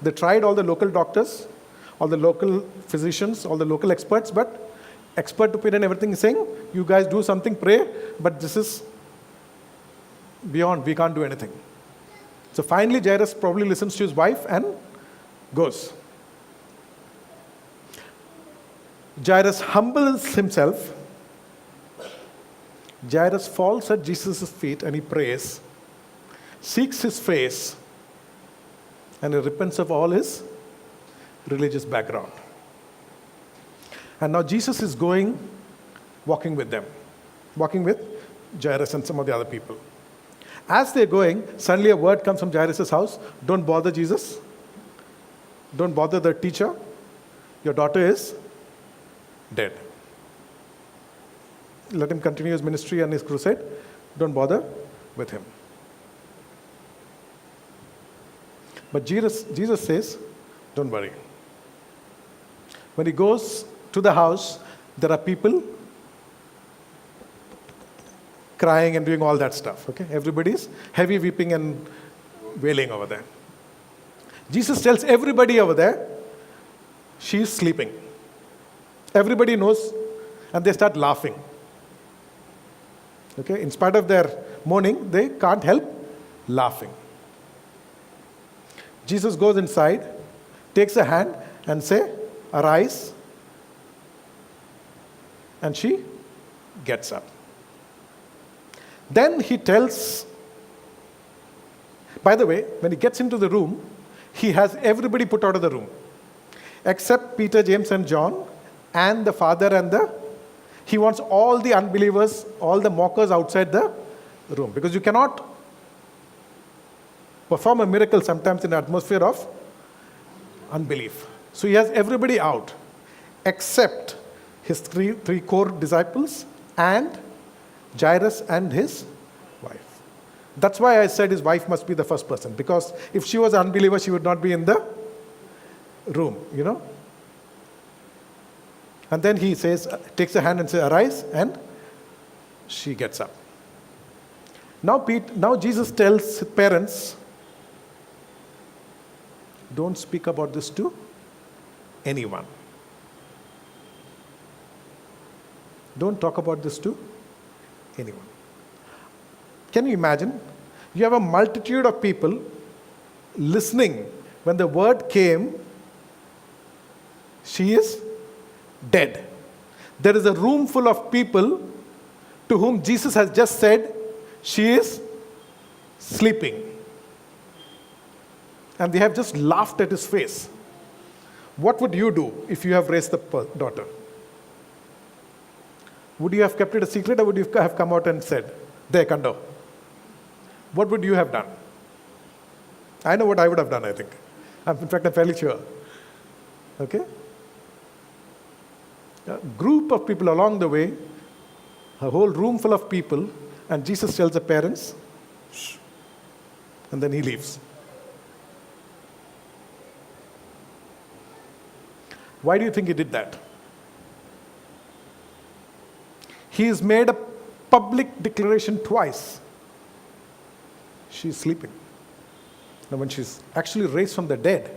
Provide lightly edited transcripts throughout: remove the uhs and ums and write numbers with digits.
They tried all the local doctors, all the local physicians, all the local experts, but expert opinion, everything is saying, you guys do something, pray, but this is beyond, we can't do anything. So finally, Jairus probably listens to his wife and goes. Jairus humbles himself. Jairus falls at Jesus' feet and he prays, seeks his face, and he repents of all his religious background. And now Jesus is walking with them, walking with Jairus and some of the other people. As they're going, suddenly a word comes from Jairus' house. Don't bother Jesus. Don't bother the teacher. Your daughter is dead. Let him continue his ministry and his crusade. Don't bother with him. But Jesus says, don't worry. When he goes to the house, there are people crying and doing all that stuff. Okay, everybody's heavy weeping and wailing over there. Jesus tells everybody over there, she is sleeping. Everybody knows, and they start laughing. Okay, in spite of their mourning, they can't help laughing. Jesus goes inside, takes a hand and say, arise. And she gets up. Then he tells, by the way, when he gets into the room, he has everybody put out of the room, except Peter, James, and John, and the father he wants all the unbelievers, all the mockers outside the room. Because you cannot perform a miracle sometimes in an atmosphere of unbelief. So he has everybody out, except his three core disciples and Jairus and his wife. That's why I said his wife must be the first person, because if she was an unbeliever, she would not be in the room, And then he says, takes a hand and says, arise, and she gets up. Now Jesus tells his parents, don't speak about this to anyone. Don't talk about this to anyone. Can you imagine? You have a multitude of people listening when the word came, she is dead. There is a room full of people to whom Jesus has just said, she is sleeping. And they have just laughed at his face. What would you do if you have raised the daughter? Would you have kept it a secret, or would you have come out and said, there, Kando? What would you have done? I know what I would have done, I think. In fact, I'm fairly sure. Okay? A group of people along the way, a whole room full of people, and Jesus tells the parents, shh, and then he leaves. Why do you think he did that? He has made a public declaration twice. She's sleeping. Now, when she's actually raised from the dead,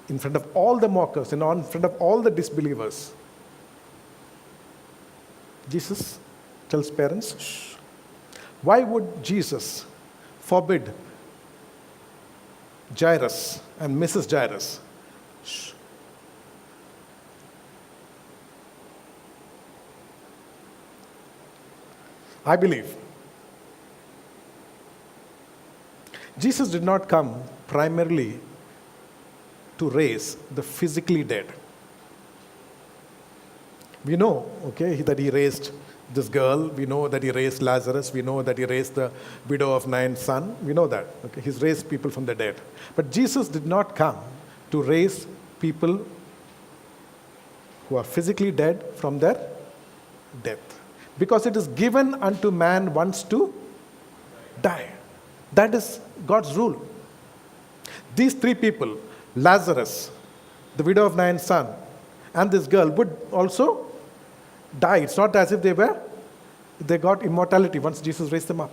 in front of all the mockers and in front of all the disbelievers, Jesus tells parents, shh. Why would Jesus forbid Jairus and Mrs. Jairus? Shh. I believe Jesus did not come primarily to raise the physically dead. We know, okay, that he raised this girl. We know that he raised Lazarus. We know that he raised the widow of Nain's son. We know that. Okay, he's raised people from the dead. But Jesus did not come to raise people who are physically dead from their death. Because it is given unto man once to die. That is God's rule. These three people, Lazarus, the widow of Nain's son, and this girl, would also die. It's not as if they got immortality once Jesus raised them up.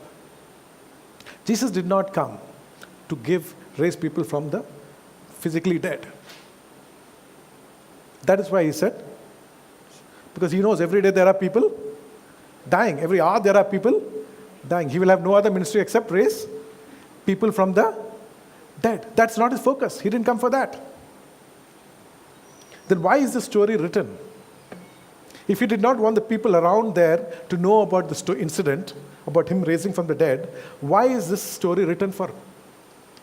Jesus did not come to raise people from the physically dead. That is why he said, because he knows every day there are people dying. Every hour there are people dying. He will have no other ministry except raise people from the dead. That's not his focus. He didn't come for that. Then why is this story written? If he did not want the people around there to know about the incident, about him raising from the dead, why is this story written for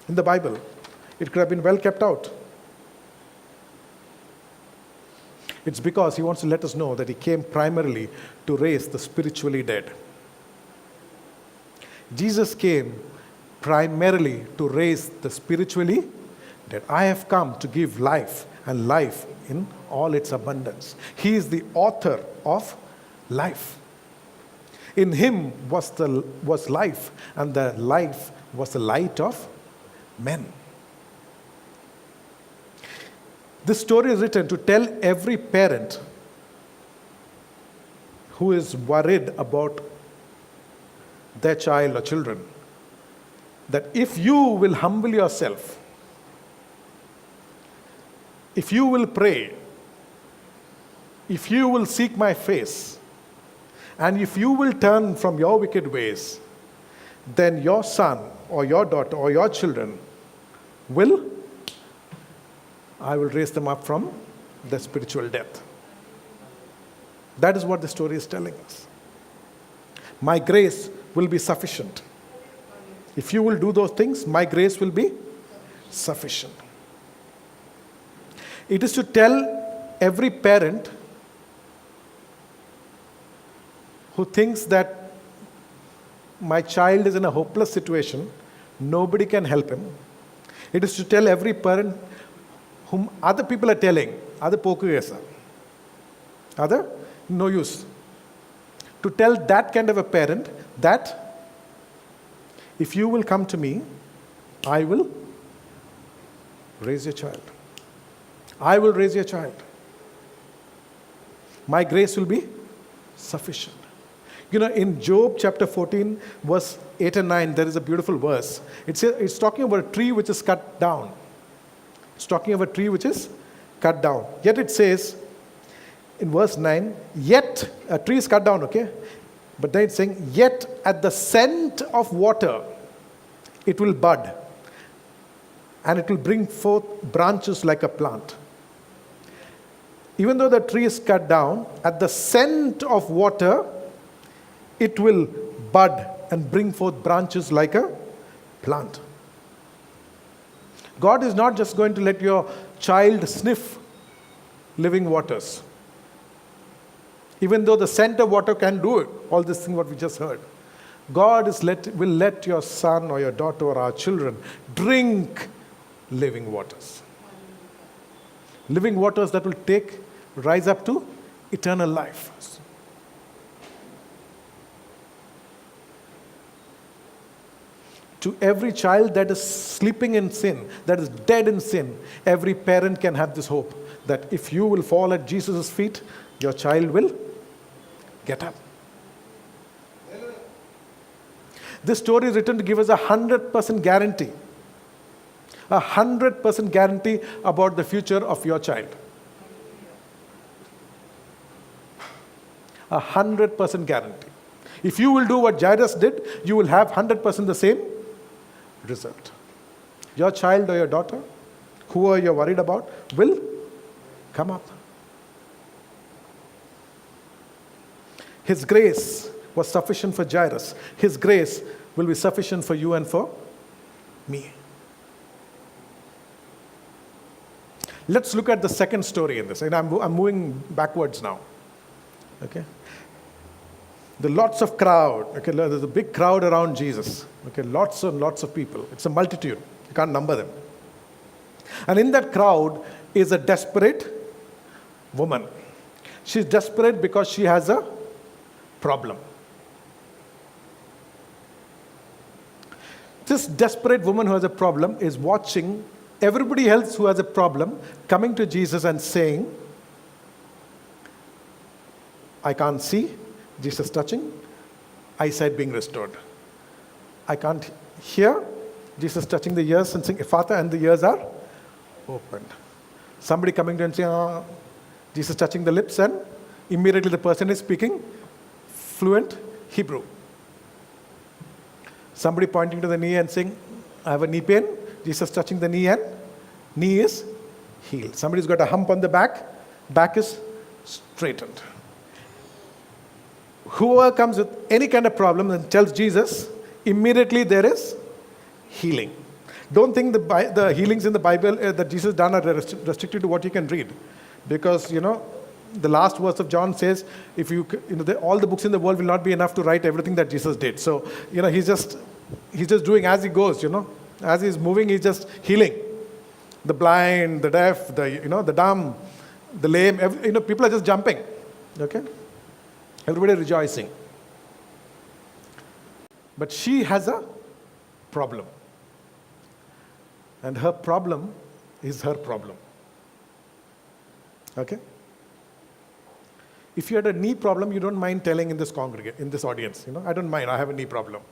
in the Bible? It could have been well kept out. It's because he wants to let us know that he came primarily to raise the spiritually dead. Jesus came primarily to raise the spiritually dead. I have come to give life, and life in all its abundance. He is the author of life. In him was life, and the life was the light of men. This story is written to tell every parent who is worried about their child or children that if you will humble yourself, if you will pray, if you will seek my face, and if you will turn from your wicked ways, then your son or your daughter or your children I will raise them up from the spiritual death. That is what the story is telling us. My grace will be sufficient. If you will do those things, my grace will be sufficient. It is to tell every parent who thinks that my child is in a hopeless situation, nobody can help him. It is to tell every parent whom other people are telling, other no use. To tell that kind of a parent that if you will come to me, I will raise your child. I will raise your child. My grace will be sufficient. In Job chapter 14, verse 8 and 9, there is a beautiful verse. It's talking about a tree which is cut down. It's talking of a tree which is cut down. Yet it says in verse 9, yet, a tree is cut down, okay? But then it's saying, yet at the scent of water, it will bud, and it will bring forth branches like a plant. Even though the tree is cut down, at the scent of water, it will bud and bring forth branches like a plant. God is not just going to let your child sniff living waters. Even though the scent of water can do it, all this thing what we just heard. God will let your son or your daughter or our children drink living waters. Living waters that will rise up to eternal life. To every child that is sleeping in sin, that is dead in sin, every parent can have this hope that if you will fall at Jesus' feet, your child will get up. This story is written to give us 100% guarantee. 100% guarantee about the future of your child. 100% guarantee. If you will do what Jairus did, you will have 100% the same result. Your child or your daughter, who you're worried about, will come up. His grace was sufficient for Jairus. His grace will be sufficient for you and for me. Let's look at the second story in this. And I'm moving backwards now. Okay? The lots of crowd. Okay, there's a big crowd around Jesus. Okay, lots and lots of people. It's a multitude. You can't number them. And in that crowd is a desperate woman. She's desperate because she has a problem. This desperate woman who has a problem is watching everybody else who has a problem coming to Jesus and saying, I can't see, Jesus touching, eyesight being restored. I can't hear, Jesus touching the ears and saying, Ephphatha, and the ears are opened. Somebody coming to him and saying, Jesus touching the lips, and immediately the person is speaking fluent Hebrew. Somebody pointing to the knee and saying, I have a knee pain. Jesus touching the knee, and knee is healed. Somebody's got a hump on the back is straightened. Whoever comes with any kind of problem and tells Jesus, immediately there is healing. Don't think the healings in the Bible that Jesus done are restricted to what you can read. Because, the last verse of John says, if all the books in the world will not be enough to write everything that Jesus did. So, he's just doing as he goes, As he's moving, he's just healing. The blind, the deaf, the dumb, the lame, people are just jumping. Okay? Everybody rejoicing. But she has a problem. And her problem is her problem. Okay? If you had a knee problem, you don't mind telling in this audience, I don't mind, I have a knee problem.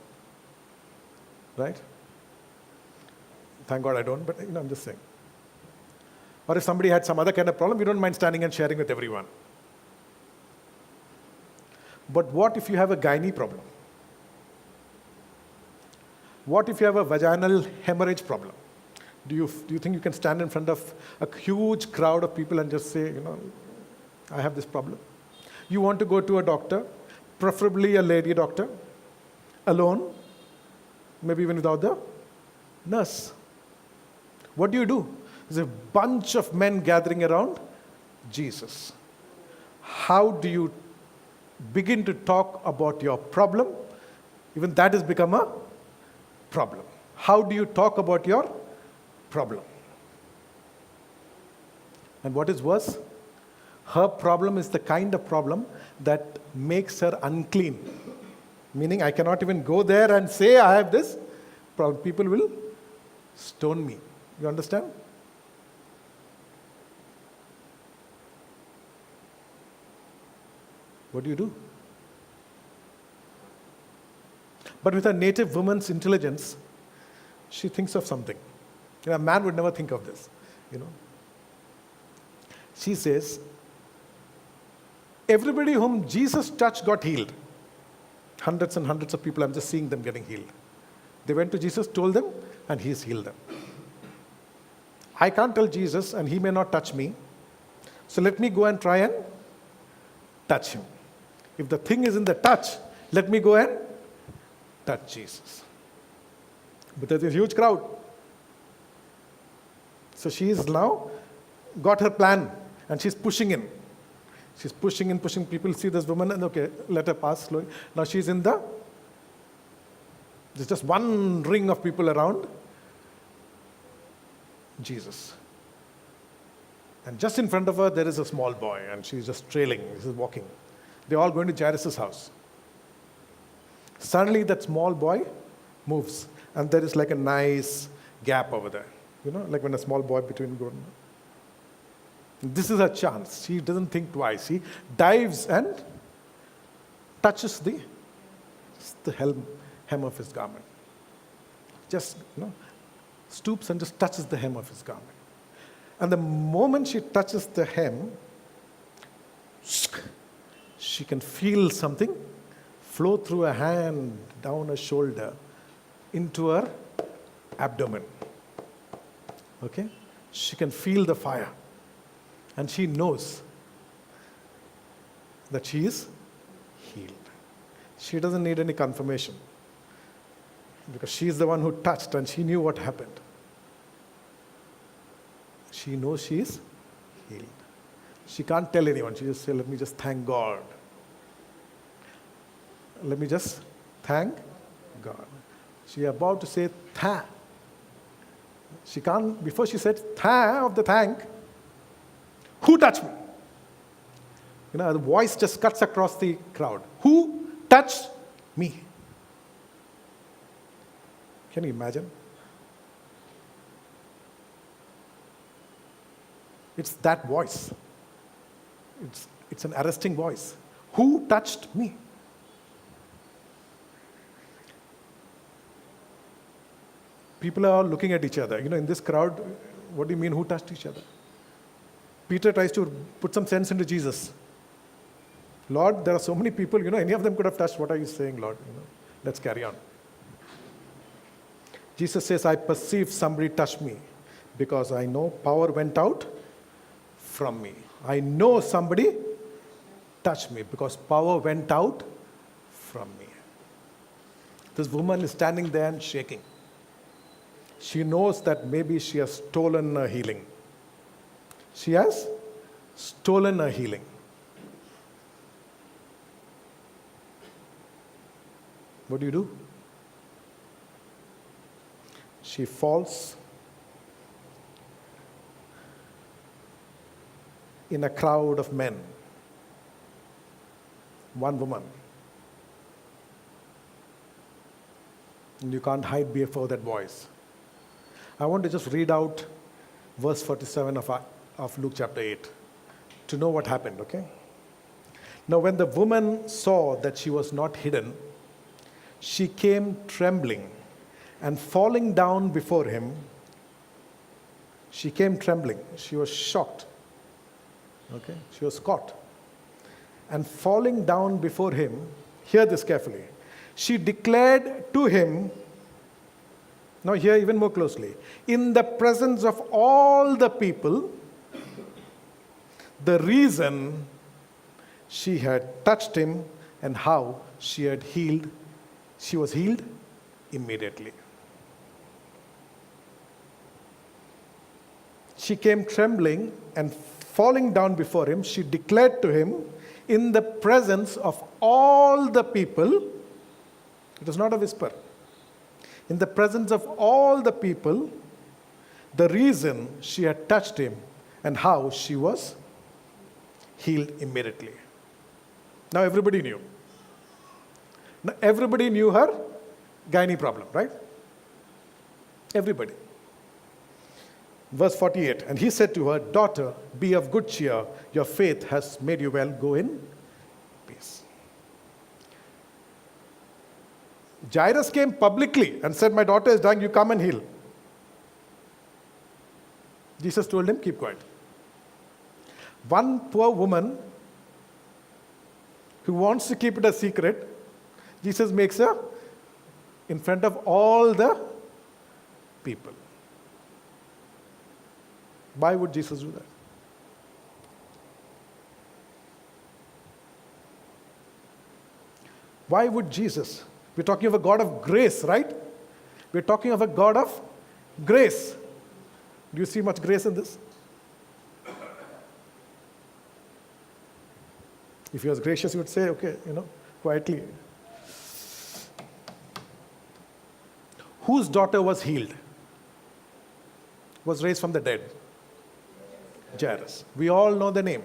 Right? Thank God I don't, but I'm just saying. Or if somebody had some other kind of problem, you don't mind standing and sharing with everyone. But what if you have a gynae problem? What if you have a vaginal hemorrhage problem? Do you think you can stand in front of a huge crowd of people and just say, I have this problem? You want to go to a doctor, preferably a lady doctor, alone, maybe even without the nurse. What do? There's a bunch of men gathering around Jesus. How do you begin to talk about your problem? Even that has become a problem. How do you talk about your problem? And what is worse? Her problem is the kind of problem that makes her unclean. Meaning, I cannot even go there and say I have this problem. People will stone me. You understand? What do? But with a native woman's intelligence, she thinks of something. A man would never think of this. She says, everybody whom Jesus touched got healed. Hundreds and hundreds of people, I'm just seeing them getting healed. They went to Jesus, told them, and he's healed them. I can't tell Jesus, and he may not touch me. So let me go and try and touch him. If the thing is in the touch, let me go and touch Jesus. But there's a huge crowd. So she's now got her plan, and she's pushing in. She's pushing in, pushing. People see this woman, and okay, let her pass slowly. Now she's in there's just one ring of people around Jesus. And just in front of her, there is a small boy, and she's just trailing, she's walking. They're all going to Jairus' house. Suddenly, that small boy moves, and there is like a nice gap over there. Like when a small boy between going. This is her chance. She doesn't think twice. She dives and touches the hem of his garment. Just, stoops and just touches the hem of his garment. And the moment she touches the hem, she can feel something flow through her hand, down her shoulder, into her abdomen. Okay? She can feel the fire. And she knows that she is healed. She doesn't need any confirmation. Because she is the one who touched and she knew what happened. She knows she is healed. She can't tell anyone. She just says, let me just thank God. Let me just thank God. She is about to say tha. She can't, before she said tha of the thank, who touched me? The voice just cuts across the crowd. Who touched me? Can you imagine? It's that voice. It's an arresting voice. Who touched me? People are all looking at each other. In this crowd, what do you mean, who touched each other? Peter tries to put some sense into Jesus. Lord, there are so many people, any of them could have touched. What are you saying, Lord? Let's carry on. Jesus says, I perceive somebody touched me because I know power went out from me. I know somebody touched me because power went out from me. This woman is standing there and shaking. She knows that maybe she has stolen her healing. She has stolen her healing. What do? She falls in a crowd of men. One woman. And you can't hide before that voice. I want to just read out verse 47 of Luke chapter 8 to know what happened, okay? Now when the woman saw that she was not hidden, she came trembling and falling down before him. She came trembling. She was shocked. Okay? She was caught. And falling down before him, hear this carefully, she declared to him, now hear even more closely, in the presence of all the people, the reason she had touched him and how she was healed immediately. She came trembling and falling down before him, she declared to him in the presence of all the people, it was not a whisper, in the presence of all the people, the reason she had touched him and how she was healed immediately. Now everybody knew. Now everybody knew her gynae problem, right? Everybody. Verse 48, and he said to her, daughter, be of good cheer, your faith has made you well, go in peace. Jairus came publicly and said, my daughter is dying, you come and heal. Jesus told him, keep quiet. One poor woman who wants to keep it a secret, Jesus makes her in front of all the people. Why would Jesus do that? Why would Jesus? We're talking of a God of grace, right? We're talking of a God of grace. Do you see much grace in this? If he was gracious, he would say, okay, quietly. Whose daughter was healed? Was raised from the dead? Jairus. We all know the name.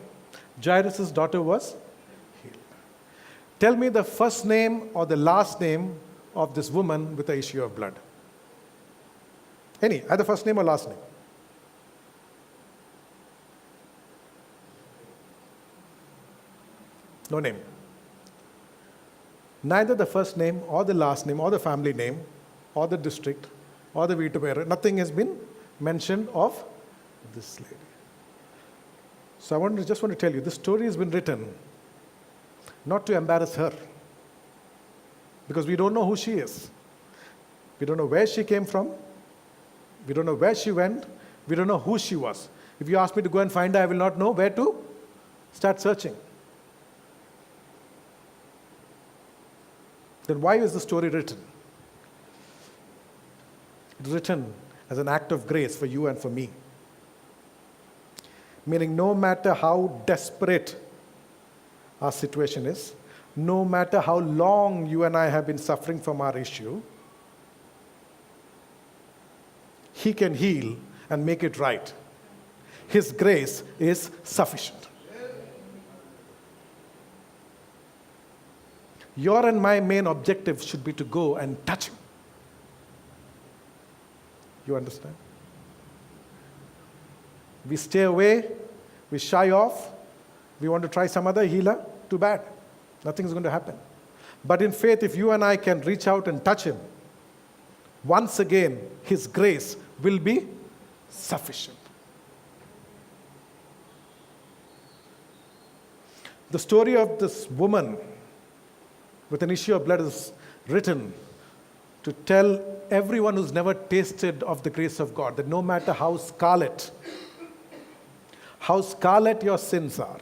Jairus' daughter was healed. Tell me the first name or the last name of this woman with the issue of blood. Any, either first name or last name. No name. Neither the first name or the last name or the family name or the district or the vita, nothing has been mentioned of this lady. So I just want to tell you, this story has been written not to embarrass her, because we don't know who she is. We don't know where she came from. We don't know where she went. We don't know who she was. If you ask me to go and find her, I will not know where to start searching. Then why is the story written? It's written as an act of grace for you and for me. Meaning, no matter how desperate our situation is, no matter how long you and I have been suffering from our issue, He can heal and make it right. His grace is sufficient. Your and my main objective should be to go and touch Him. You understand? We stay away, we shy off, we want to try some other healer, too bad. Nothing's going to happen. But in faith, if you and I can reach out and touch Him, once again, His grace will be sufficient. The story of this woman with an issue of blood is written to tell everyone who's never tasted of the grace of God that no matter how scarlet your sins are,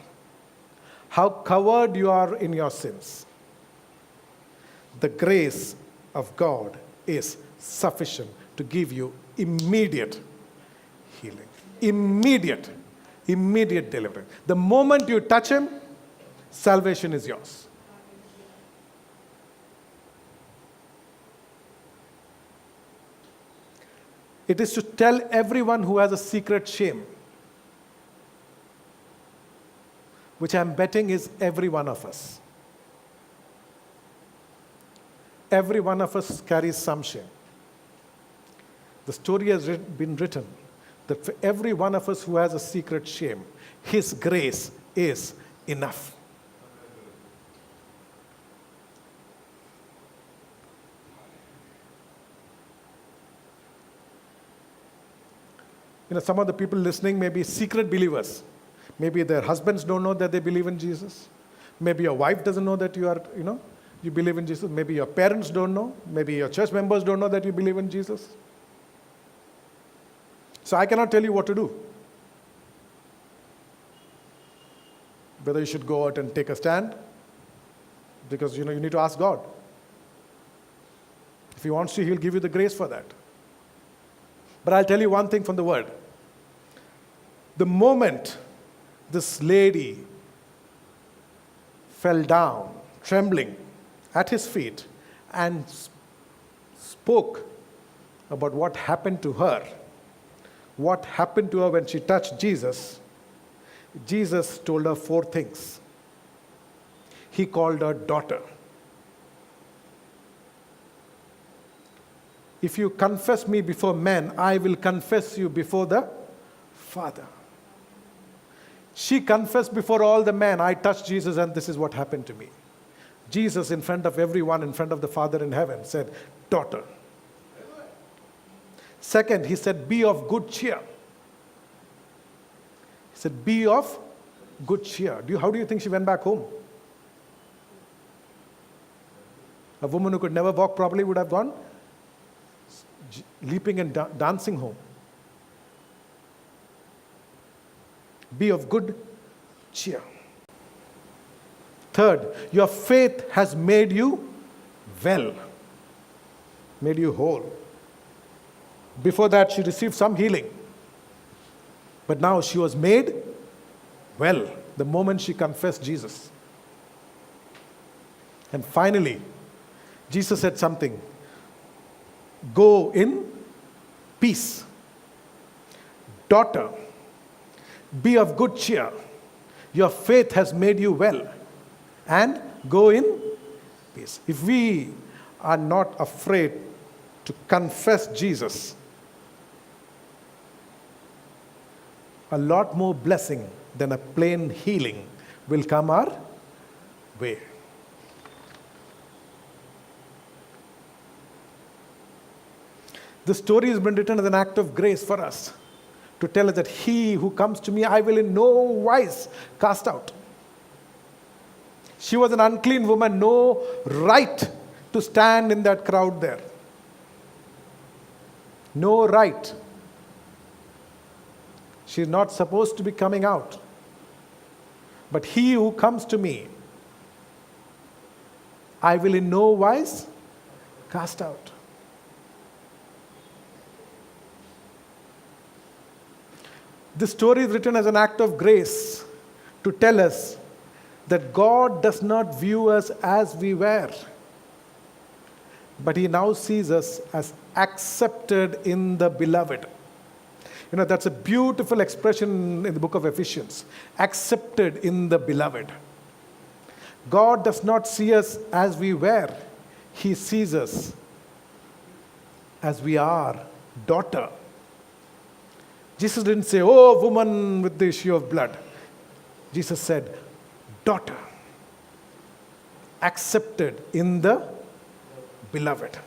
how covered you are in your sins, the grace of God is sufficient to give you immediate healing, immediate deliverance. The moment you touch Him, salvation is yours. It is to tell everyone who has a secret shame, which I'm betting is every one of us. Every one of us carries some shame. The story has been written that for every one of us who has a secret shame, His grace is enough. Some of the people listening may be secret believers. Maybe their husbands don't know that they believe in Jesus. Maybe your wife doesn't know that you believe in Jesus. Maybe your parents don't know. Maybe your church members don't know that you believe in Jesus. So I cannot tell you what to do. Whether you should go out and take a stand, because you need to ask God. If He wants to, He'll give you the grace for that. But I'll tell you one thing from the Word. The moment this lady fell down, trembling, at His feet and spoke about what happened to her when she touched Jesus, Jesus told her 4 things. He called her daughter. If you confess me before men, I will confess you before the Father. She confessed before all the men, I touched Jesus and this is what happened to me. Jesus, in front of everyone, in front of the Father in heaven, said, daughter. Second, He said, be of good cheer. He said, be of good cheer. How do you think she went back home? A woman who could never walk properly would have gone leaping and dancing home. Be of good cheer. Third, your faith has made you well, made you whole. Before that, she received some healing. But now she was made well the moment she confessed Jesus. And finally, Jesus said something. Go in peace. Daughter, be of good cheer. Your faith has made you well. And go in peace. If we are not afraid to confess Jesus, a lot more blessing than a plain healing will come our way. The story has been written as an act of grace for us to tell us that he who comes to me, I will in no wise cast out. She was an unclean woman, no right to stand in that crowd there. No right. She's not supposed to be coming out. But he who comes to me, I will in no wise cast out. This story is written as an act of grace to tell us that God does not view us as we were, but He now sees us as accepted in the beloved. That's a beautiful expression in the book of Ephesians. Accepted in the beloved. God does not see us as we were. He sees us as we are, daughter. Jesus didn't say, oh, woman with the issue of blood. Jesus said, daughter, accepted in the beloved.